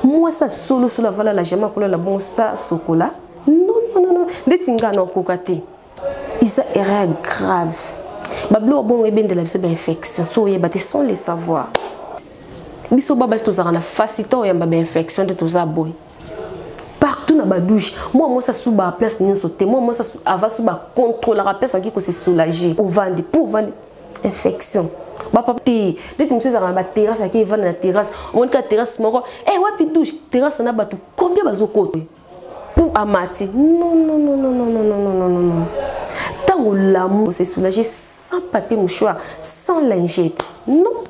Moi ça solo la vala la jamais couleur la bon ça chocolat. Non. Des tinga non kokate. Ils a erreur grave. Bablo bon eben de la infection. So y baté sans les savoir. Biso baba to za na facilité ya ba infection de to za boy. Partout na ba douche. Moi ça sous ba place ni sauter. Moi ça ava sous ba contrôler la place qui ko se soulager. Au vendre pour vendre infection. Papa ti, dès que monsieur ça na terrasse qui va na terrasse, on ka terrasse moko. Eh wapi douche, terrasse na batu combien bazoko pour amati. Non. Tant l'amour se soulager sans papier mouchoir, sans lingette. Non.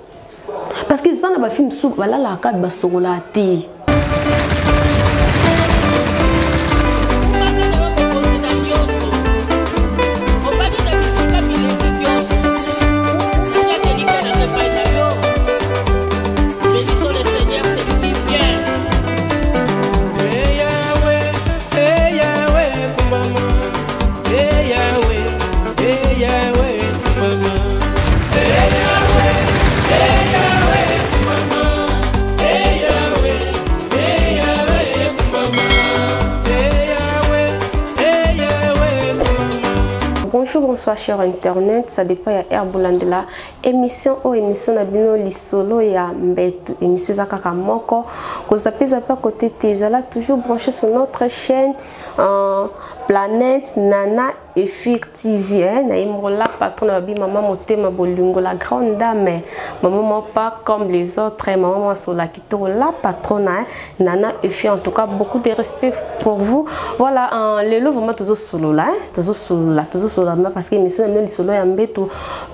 Parce que ça na ba film sou voilà la carte ba sokola ti. Bonsoir cher internet, ça dépend ya Herbolandela émission na bino lisolo ya mbetu émission za kaka moko ko zapeza pas côté tezala toujours branché sur notre chaîne Planète Nana et Fik TV na imola patron na bi maman motema bolingo la grande dame maman pas comme les autres maman sur la kitoro la patronne Nana et Fik en tout cas beaucoup de respect pour vous. Voilà le lo vraiment toujours solo là parce que émission na lisolo ya mbetu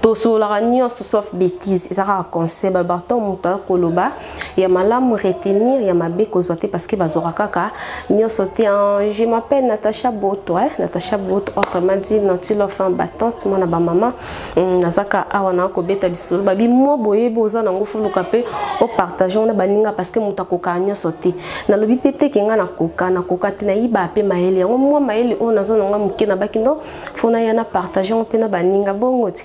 to solo la réunion sauf bêtise ça ra conseil ba baton muta koloba ya malamu retenir ya mabe kozwate parce que bazora kaka nyoso te je m'appelle Natacha Boto Natacha Boto autrement dit notilo femme battante mona ba maman nazaka awana ko beta bisolo babi mo boye boza nango fuluka pe o partager on baninga parce que muta koka nyoso te na lobi pete kenga na koka te na yiba pe maele ngo mo maele o nazo nga muke na bakindo fona yana partager on pe na baninga bongo ti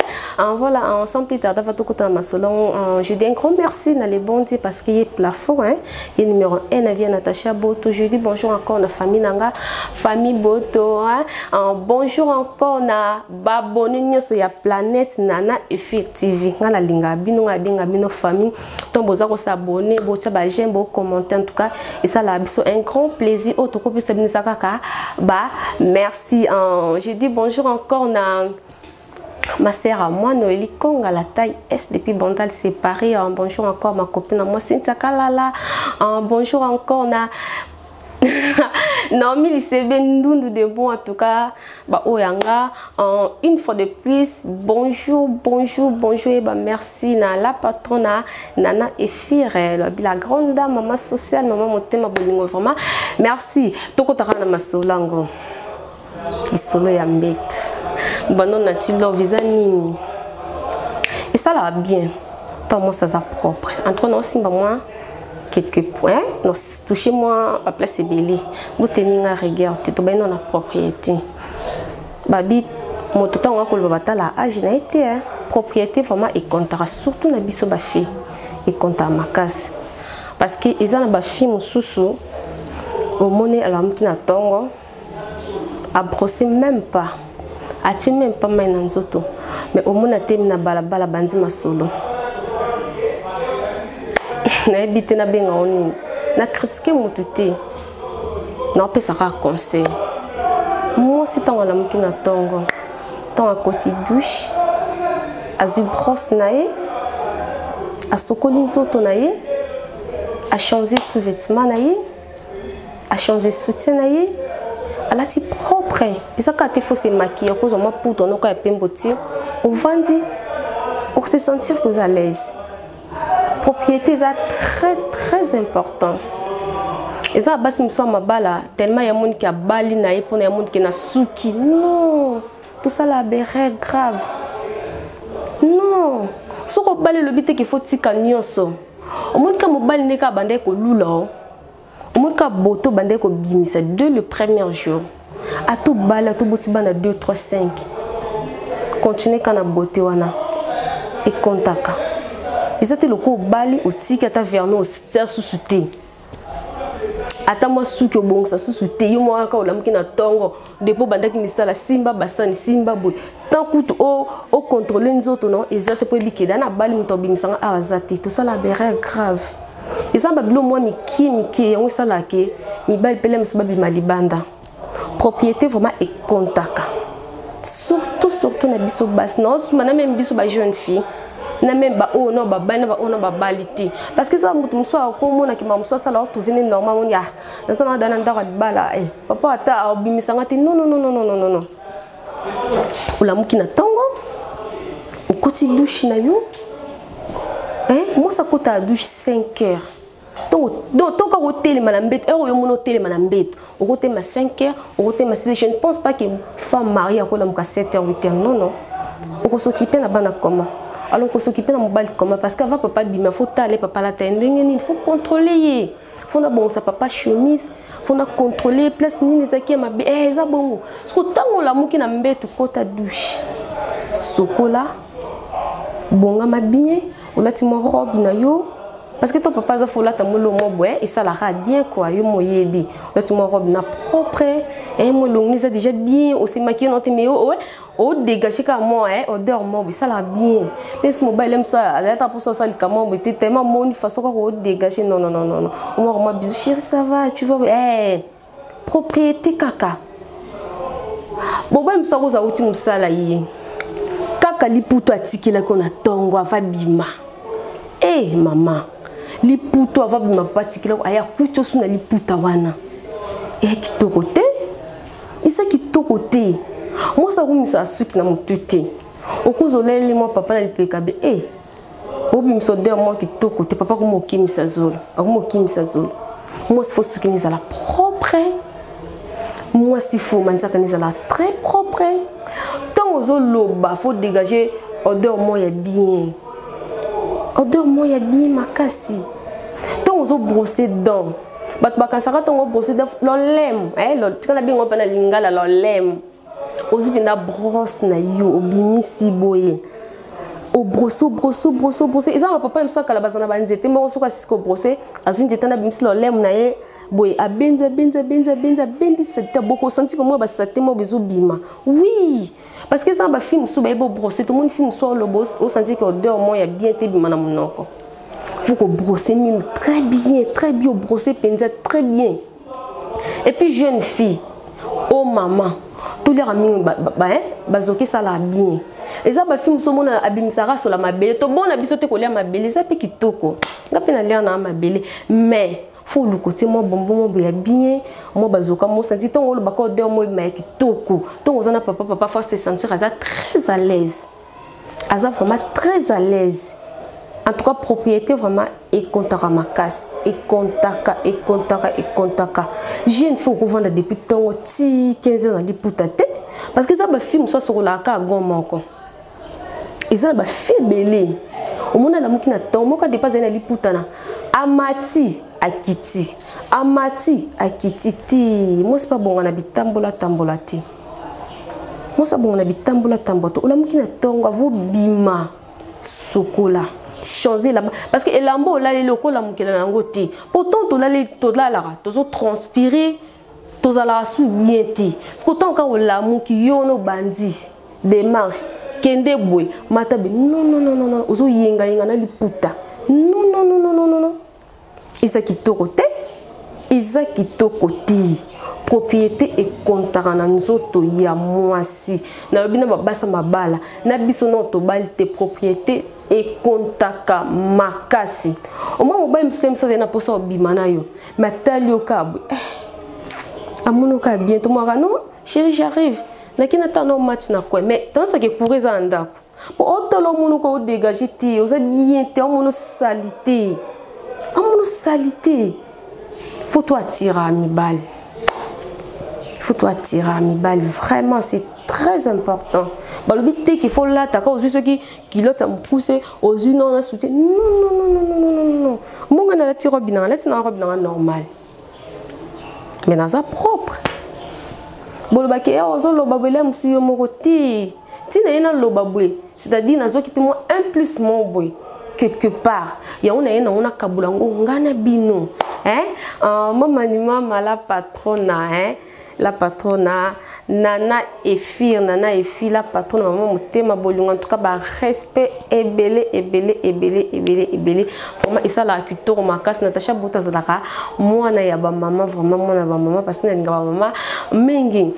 voilà ensemble plus tard dafa tokota masolon je dis un grand merci na les bons dieux parce qu'il est plafond il numéro 1 vient Natacha Boto. Je dis bonjour encore na famille nanga famille Boto bonjour encore na babone nyoso ya Planète Nana et Fik TV ngala linga bino ngabinga bino famille tomboza ko s'abonner botia ba j'aime bo commenter en tout cas et ça la biso un grand plaisir otoko pe sabinisa kaka ba merci je dis bonjour encore na ma sœur à moi Noélie Kong à la taille S depuis Bandal séparé. Bonjour encore ma copine à moi Cynthia Kalala. Bonjour encore na non mais c'est bien de bon en tout cas bah oyanga une fois de plus bonjour et bah merci na la patronne Nana et Fik la grande dame maman sociale maman motema bolingo vraiment merci toko takana masolango isolo ya mbetu Banon natilo visani et ça là bien pas moi ça propre entre nous simba moi quelques points non toucher moi à place belé vous tenir à regard tu ben dans la propriété babi moto on ko le batala âge na été propriété vraiment et contrat surtout na biso ba fille et contrat makasi parce que ils ont ba fille mususu au monnaie à la mtina tongo à brosser même pas ati même pas mai na nzoto mais au moins atemi na balabala bandi masolo na ebite na benga oni na critiquer mutu te na pesa ka conseil moi si tant la mukina tongo tant à côté douche azu brosse nae a sokoli nzoto nae a changer sous-vêtement nae a changer soutien nae à la type propre et ça quand il faut se maquiller cause moi pour ton cas pemboti on vandi pour se sentir plus à l'aise propriété ça très important et ça bas me soit ma bala tellement il y a monde qui a bali na pour il y a monde qui na souki non tout ça la berre grave non so ko bali le bité qu'il faut tika nyonso au monde ka mo bali ne ka bande ko lula au monde ka boto bande ko bimisa dès le premier jour à tout bal à tout boutiba na 2 3 5 continuer kana beauté wana et contaka ils étaient le coup bali au tika ta verno au sous souté ata moi suki obongisa susu te yo moi ka olamuki na tongo depo bandaki misala simba basani simba boy tant kutu o contrôler nzoto non ezate po bikeda na bali muto bimisanga azati tout ça la berre grave ezamba bilo moi miki yango sala ke mi bali pele mso babi malibanda propriété vraiment et contaka surtout na biso bas non na même biso ba jeune fille na même ba oh non ba bana ba ona ba baliti parce que ça mutu muso akomona ki mamuso sala o tuvene normal on ya na sana dana ndaka bala papa ata obimisanga te non ulamuki na tongo okoti douche na yo moi ça coûte à douche 5 heures donc quand on télé malambet yo mono télé malambet au côté ma 5 heures au côté ma 6 je ne pense pas que femme mariée à kola muka 7 heures 8 heures non on s'occuper na bana comment alors qu'on s'occupe de mobile comment parce qu'avant papa bima faut aller papa la tendre il faut contrôler faut na bon ça papa chemise faut na contrôler place ni nezaki ma ça bon parce que tant la muki na mbetu kota douche sokola bonga ma bien ou la ti mo robe na yo parce que ton papa za faut la ta molo mo boy et ça la rade bien quoi yo moyebi la ti mo robe na propre et mo long ça déjà bien aussi maquillé non mais ouais au dégagé comme moi odeur moi ça la bien mais ce mobile aime ça à pour ça ça le comment était tellement mon façon qu'on dégager non moi bisou chérie ça va tu vois propriété caca bon même ça vous a outil musala yi kaka liputo atikila kona tongo ava bima maman liputo ava bima patikila aya kucho suna liputa wana kitoko te isa kitoko te moi ça vous ça suki na mutute okozoleli moi papa na lipekabe obimso de moi kitoko te papa ko mokimisa zolo akomokimisa zolo moi il faut suki ni la propre moi si faut manzaka ni la très propre tant ozoloba faut dégager odeur moi ya bien makasi tant ozo brosser dents bat bakasaka tant brosser dents lolem tikala bingo pa na lingala lolem ozupina brosse na yo obimisi boye o brosso et ça papa me soka la base na banzete mo soka siko brosser azunjeta na bimisi lolem na ye boye abenza c'est beaucoup senti comme moi ba saté mo bezo bima oui parce que ça ba film so ba ebo brosser tout le monde film so le boss au senti que odeur moi ya bien te bima na monoko faut que brosser mine très bien brosser penza très bien et puis jeune fille oh maman tous les amis bazoki ça la bien et ça ba film so mona abimisara sur la mabele to bon na biso te ko lia mabele ça pe kitoko ngape na lia na mabele mais faut le côté moi bonbon bien moi bazoka moi senti ton le bako de moi mais kitoko ton ozana papa faut se sentir très à l'aise vraiment très à l'aise en tout cas propriété vraiment et contaka makas et contaka j'ai une fois qu'on vend depuis ton 15 ans dans les putates parce que ça ba film soit sur la ka gomoko et ça ba fait belé au monde na mukina ton moka dépasse na liputana amati ti moi c'est pas bon on habite tambola ti moi ça bon on habite tambola to ola mukina tongo vo bima sokola changer là parce que elambo là les locaux la mukela nango ti pourtant to là to transpirer to la sou bien ti parce que tant quand la muki yo no bandi démarche kende boy matabe non ozo yenga na liputa non isa kitoko te propriété et kontaka na nzoto ya mwasi na bina babasa mabala na biso no to balite propriété et kontaka makasi au moins mobile muslim so na posa obima na yo matali okabu amuno ka bien to moi non chérie j'arrive na kina tano match na quoi mais tant ça que courir za ndako pour otolo muno ko dégager ti oza bien te amuno salité faut toi tirer à mi balle vraiment c'est très important bah le but qu'il faut là t'as aussi ceux qui l'autre ça me pousser aux yeux non soutien non mon gars na la tire bien là na robe normal mais dans sa propre bon le baké ozo lo babele monsieur mokoti tina ina lo babwe c'est-à-dire nazo qui moi un plus mon boy quelque part ya on a kabulango ngana bino Maman, la patronne, hein? La patronne, Nana et fille, la patronne, maman, mon thème, en tout cas, bah, respect, ébélé. Vraiment, et ça, la culture, ma casse, Natacha Boutazadara, moi, na yaba maman, vraiment, moi, na maman, parce que na maman, mengi.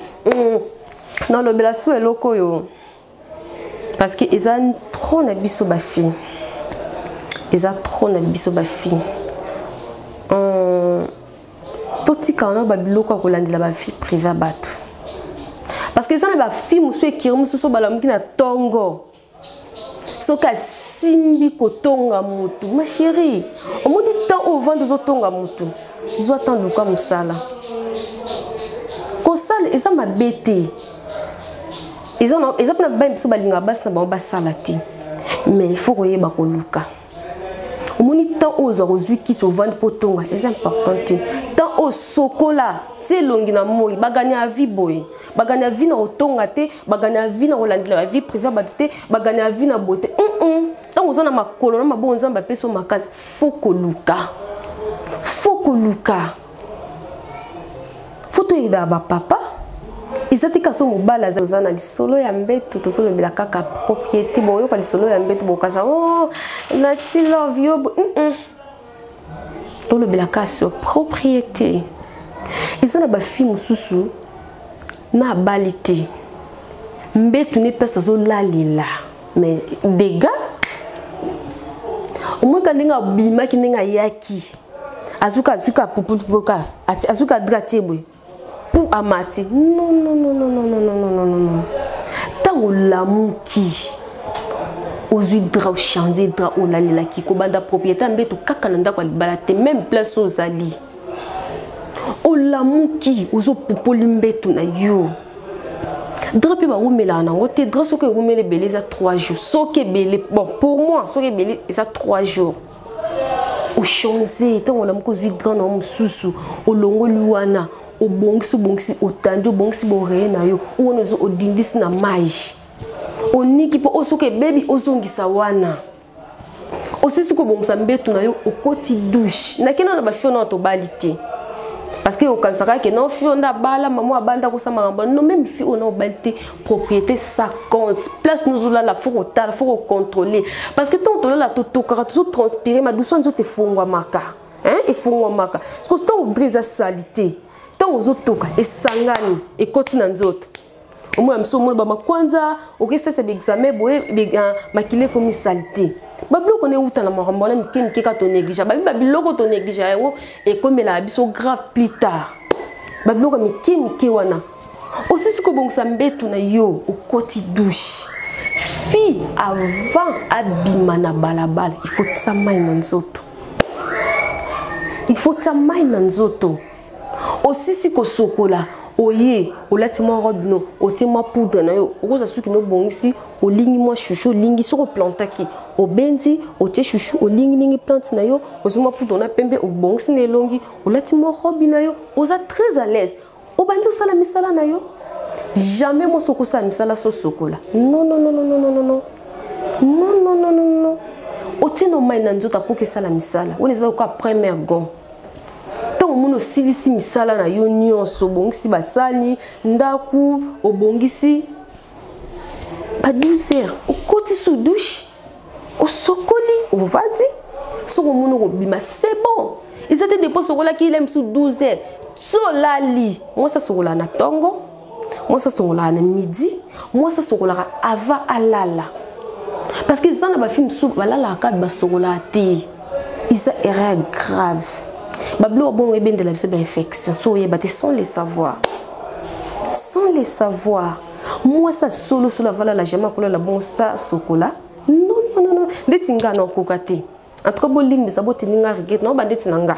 Dans le belassou et loko yo. Parce que ils ont trop na biso ba fille. Ils ont trop na biso ba fille. Toti kana ba biloko ko landela ba fille privée bato. Parce que ça ba fille musu ekiri musu so bala mukina tongo. Soka simbi ko tonga mutu. Ma chérie, au moins du temps au vent de zo tonga mutu. Ils attendent quoi musala. Ko sala ils ont ma bête. Ils ont pas bien besoin balinga bas na ba salati. Mais il faut royer ba koluka. Au moins temps aux aujourd'hui qui te vendent potonga, c'est important. Tant au sokola, c'est longi na moi, baganya vie boy. Baganya vie na otonga te, baganya vie na olandela vie privée badite, baganya vie na beauté. Tant aux ana makolo na mabonza ba peso makasi, faut koluka. Faut koluka. Faut to ida ba papa. Izati kaso mobala za uzana lisolo ya mbetu to solo bila kaka propriété boyo kwa lisolo ya mbetu bokaza oh nati love you to le bila kaso propriété izana ba fi mususu na balité mbetu ne pesa zo lalila mais dégâts au moins kaninga bima kininga yaki azuka pupuka azuka dratebwe amati non tango lamuki ozui dra changer dra olalila ki ko banda propriétaire mbeto kaka nanda kwa libala te même place ozali olamuki ozo popoli mbeto na yo dra pe ba rumela nango te dra soke rumele belé za 3 jours soke belé bon pour moi soke belé ça 3 jours o changer tango lamuki ozui dra na mususu olongo luana o bongsi otandi o bongsi boré na yo on ozo odindisi na mai oniki po osoke baby ozongisa wana osisi ko bongsa mbetu na yo okoti douche na kena na ba fio na to balité parce que au kansaka que non fio nda bala maman abanda ko sama ngamba non même fio na balité propriété ça compte place nous la faut tal faut contrôler parce que tant la to kara tout transpirer ma douceur nzo te fungwa maka hein et fungwa maka parce que tant dresa salité tant aux autres et sangani et continue nzoto au moins mso mo ba kwanza okisa se examen boye makile comme saleté bablo connait uta na marambona mikini keka to néglige babiloko to néglige yango et comme la biso grave plus tard bablo ko mikini ke wana aussi siko bongsa mbetu na yo okoti douche fi avant abima na balabala il faut ça mai na nzoto il faut ça mai na nzoto aussi si ko sokola oye olati mo robe no oti mo poudre na yo okoza suki no bongisi olingi mo chouchou lingi soko plantaki obenzi otie chouchou olingi plante na yo ozuma poudre na pembe obongisi na elongi olati mo robe na yo oza très à l'aise obandi osala misala na yo jamais mo soko sa misala so sokola non otie no mai na nzota pour que sala misala on les a ko premier gon mono silisi misala na yo nyonso bongisi basani ndaku obongisi ba 12 heures okoti sous douche osokoli ovadi soko mono kobima c'est bon ils étaient dépôt sokola ki aime sous 12 heures so lali moi ça sokola na tongo moi ça sokola na midi moi ça sokola avant alala parce que ça na ba film sou balala ka ba sokola te ils a erreur grave bablo bon et bien de la infection so yebate sans les savoir moi ça solo sur la vala la jamais kola la bon ça sokola non detinga na kokate en tout cas bolimbe ça botininga riget non ba detinanga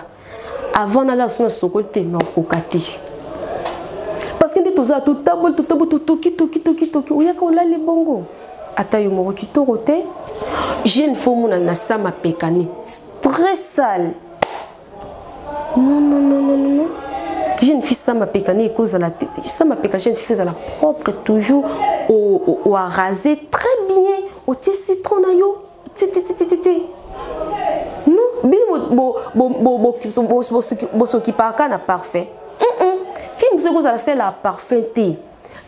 avant na la sona sokote na kokate parce que ndetoza tout table tout toki oyaka olali bongo ata yo moko kitorote jeune femme na sama pekani très sale. Non. Jeune fille, ça m'a pécané cause à la tête. Ça m'a pécané, jeune fille, à la propre, toujours au raser très bien, au thé citron, yo. Non, s'occuper na parfum. Film ce que ça c'est la parfum thé.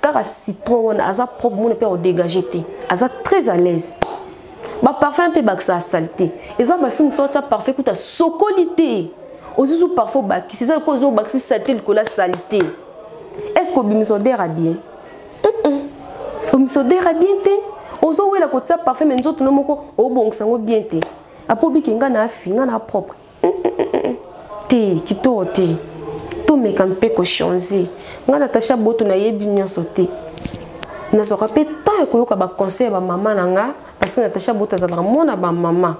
Car à citron asa propre mon peut dégager thé. Asa très à l'aise. Ba parfum peut ba ça saleté. Et ça ma film sorti parfait que ta socolité. Aussi sous parfois ba qui c'est ça cause ba qui saleté le la saleté. Est-ce que bimisodère a bien? Bimisodère a bien thé. Ozo we la côté parfait mais nzoto no moko o bon sango bien thé. Apo bi kinga na finga na propre. Thé qui to thé. To me kan pe ko changer. Nga Natasha boto na yebi nyonso te. Na so rapé ta ko yoka ba conseil ba maman nanga parce que Natasha boto za mona ba maman.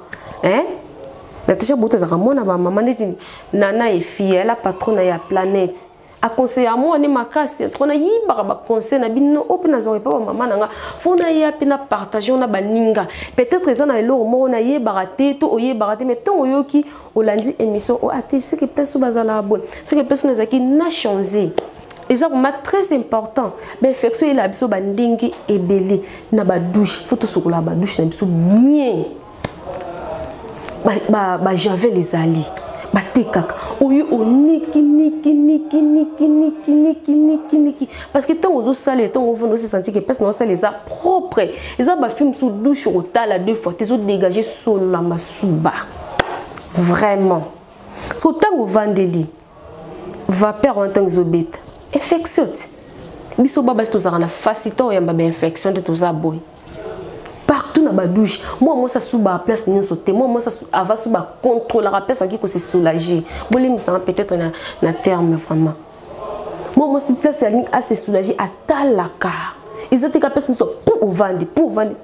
Natasha boto za mona ba maman neti nana e fille elle la patronne ya planète. A conseil à moi ni makasi trop na yiba ba conseil na bino opina zo pas ba maman nanga fo na ya pina partager na baninga peut-être ça na elo mo na yeba te to oyeba te mais ton yoki olandi émission o ate c'est que personne bazala bonne c'est que personne zaki na changer. Et ça pour moi très important. Ben affection il a biso bandingi ebele na ba douche photo sokola ba douche na biso bien. Ba j'avais les alliés. Batekaka oyo oniki parce que tant aux salles tant on veut se sentir que personne ne les a propres ils ont ba film sous douche au tala deux fois ils ont dégagé solo la masuba vraiment parce que tant au vendeli va perdre en tant que zobeta infection biso baba to za na facilité ya ba infection de to za boy partout na ba douche moi ça sous ba place ni sauter moi ça ava sous ba contrôler la place qui ko se soulager bolimi ça peut-être na terme vraiment moi si place à se soulager à talaka ils étaient capables pour vendre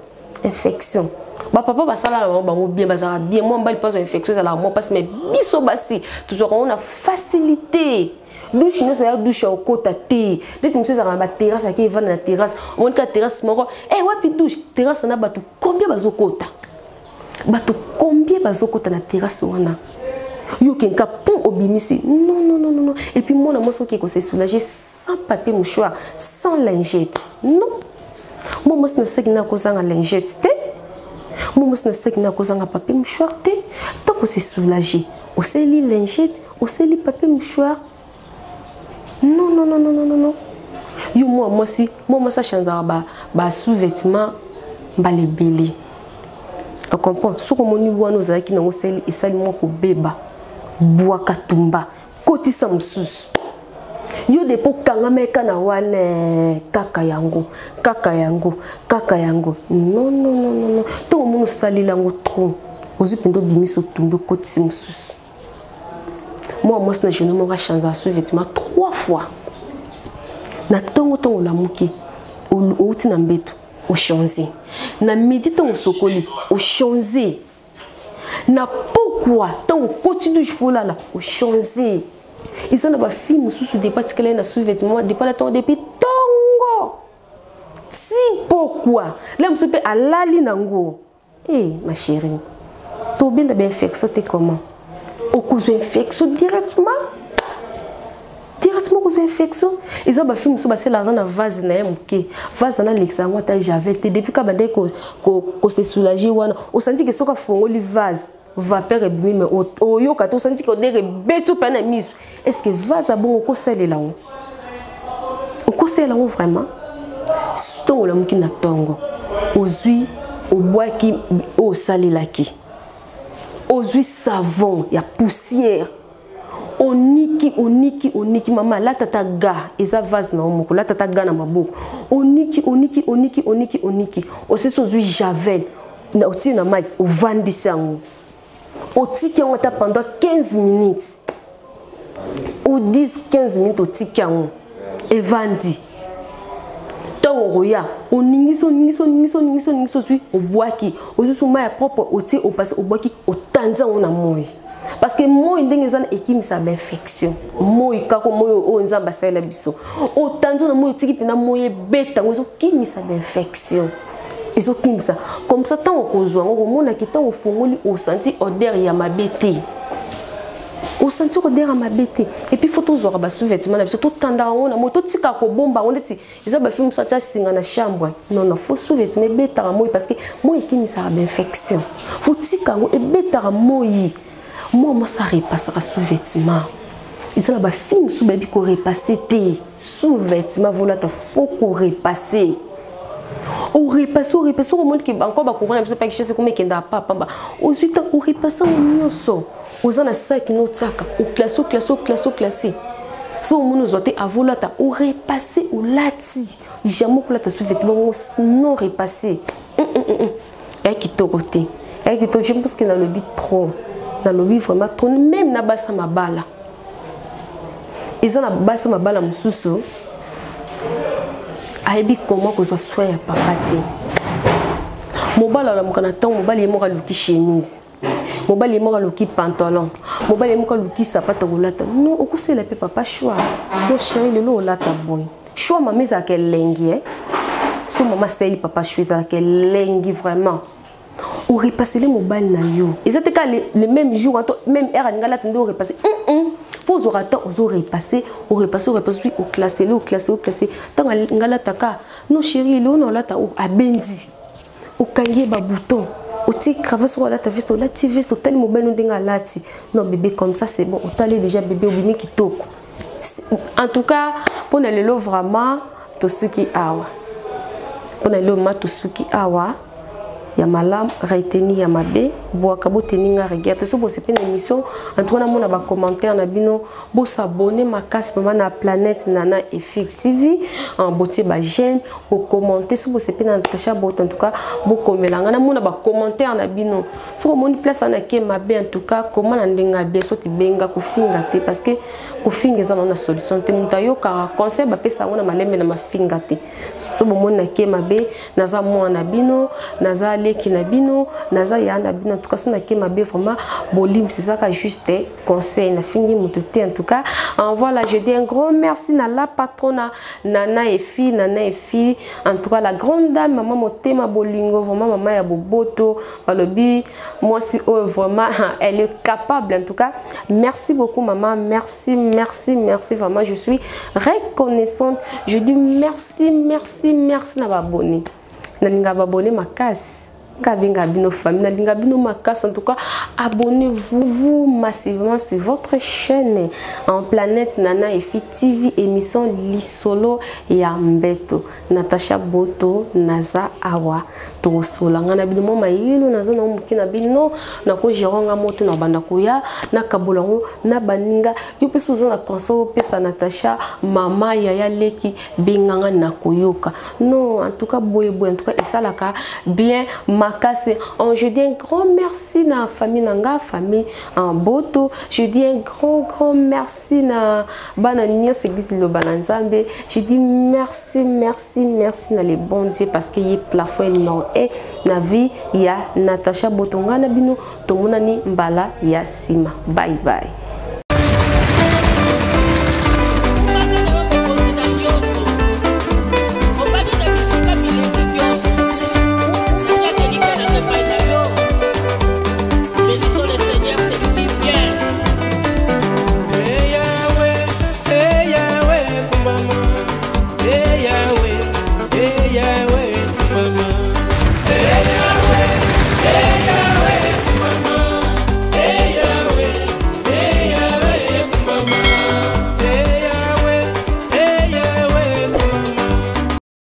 infection ba papa ba sala ba bien bazara bien moi ba pas infection ça la moi parce mais biso basi toujours on a facilité douche nous ça douche au côté té dès que monsieur ça na terrasse qui va na terrasse on ka terrasse moko wapi douche terrasse na batu combien bazokota na terrasse wana yo kenka pour obimisi non et puis moi na moi soki ko se soulager sans papier mouchoir sans lingette non moi na seki na ko zanga lingette té moi na seki na ko zanga papier mouchoir té tant ko se soulager au seli lingette au seli papier mouchoir. Non. Yo moi ça change ba sous-vêtements ba les belé. On comprend ce que mon niveau nous a qui na oseli et sali moi ko beba. Bois katumba, koti samsus. Yo depo kanga meka na wane kaka yango. Non. To mon sali lango trop. Ozu pendo bimiso tumbe koti samsus. Moi, je ne vais changer ce vêtement 3 fois. Na tongo la muki, au tinambeto, au changer. Na médite au sokoli, au changer. Na pourquoi tant au continue pour là, au changer. Ils ont pas film sous des parties qu'elle a sous vêtement, des pas la temps depuis tongo. Si pourquoi, là me peut à la linango. Ma chérie, tout bien de infection t'es comment? Au cause infection directement cause infection ils ont ba film so ba c'est l'argent na vase na muke vase na lexa moi ta j'avais depuis ka bande ko se soulager wana o senti que soka fongoli vase va perdre mais o yo ka to senti que dere betu pena misu est-ce que vase bon ko sele là on ko sele là vraiment tongo la muki na tongo ozui o bois qui o sale la ki ozui savon ya poussière oniki mama la tata ga eza vase na omoko la tata ga na maboko oniki aussi ozui javel na oti na mai ovandisa ngo otiki ngo ta pendant 15 minutes ou 10-15 minutes otiki ngo evandi roya oningiso zui obwaki ozusu ma propre oti opasi obwaki otanza ona moi parce que moi ndenge zana ekimisa ba infection moi kako moi o nzamba sala biso otanza na moi tiki pina moi beta ngo kimisa ba infection iso kimisa comme ça tant okozwa ngo mona kitango fongoli o senti odeur ya mabete au sentir odeur ma bête et puis faut toujours ba sous-vêtements surtout tanda on a moto tika ko bomba on dit ils ont ba film ça tia singa na chambre non faut sous-vêtements bête à moi parce que moi qui me ça ba infection faut tika ngo et bête à moi moi ça repassera sous vêtement. Et ça là film sous baby ko repasser sous vêtement voilà ta faut ko repasser. On repasse au monde qui encore ba couvrir pas que c'est comme kenda papa ba ensuite on repasse au nyonso aux ana sac no tsaka au classe so on nous ote avolata on repasser au lati jamais pour la ta sous-vêtement non repasser et qui toroté et qui to je pense que dans le but trop dans le but vraiment trop même na basa mabala ils ont na basa mabala mususu aibi comment que ça soit ya papa te mobala la mokana temps mobali mo ka luki chemise mobali mo ka luki pantalon mobali mo ka luki sapato kolata non okusela pe papa choix mon chéri le lo lata boy choix ma mise à quel lengi so maman style papa choisir quel lengi vraiment ou repasser les mobile na yo et c'était quand le même jour même heure ngala tendo repasser faut au temps aux repasser au repasser au classer tant ngala taka non chéri le on lata au abendi au kangi ba bouton au ti cravache sur la ta veste la ti veste tel mobile no denga lati non bébé comme ça c'est bon au allé déjà bébé au bimi kitoko en tout cas pour le lo vraiment tout ce qui awa pour le ma tout ce qui awa ya malam retenir ya mabe bo akabo teninga regarde so bo c'est une émission en tout cas na mona ba commentaire na bino bo s'abonner makasi maman na planète nana effective en beauté ba j'aime bo commenter so bo c'est na Natacha Bota en tout cas bo komelanga na mona ba commentaire na bino so mo ni place na ke mabe en tout cas comment na ndenga be so ti benga ko finga te parce que ko finga za na solution te mutayo ka conseil ba pesa ngona malembe na mafinga te so bo mona ke mabe naza mo na bino naza qui na bino naza ya na bino en tout cas son na mabe vraiment bolim c'est ça que juste conseil na fingi mututé en tout cas voilà je dis un grand merci na la patronne nana et fille en tout cas la grande dame maman motema bolingo vraiment maman ya boboto balobi moi si vraiment elle est capable en tout cas merci beaucoup maman merci vraiment je suis reconnaissante je dis merci na babonné na linga babonné makasi Kabinga bino famille, nalinga bino makas en tout cas, abonnez-vous massivement sur votre chaîne en planète Nana Efi TV émission Lisolo ya Mbeto Natacha Boto Naza Awa Tosola ngana bino mama yilo naza na mukina bino na ko jironga moto na banda koya na kabolango na baninga yo peso za na conseil pesa Natacha mama yaya leki binganga na koyoka non en tout cas boye en tout cas esalaka bien makase je dis un grand merci na famille nanga famille en Boto je dis un grand merci na bana nyos église le bananzambe je dis merci na les bons dieux parce que y plafond non et na vie ya Natacha Botonga na bino tomonani mbala ya sima bye bye.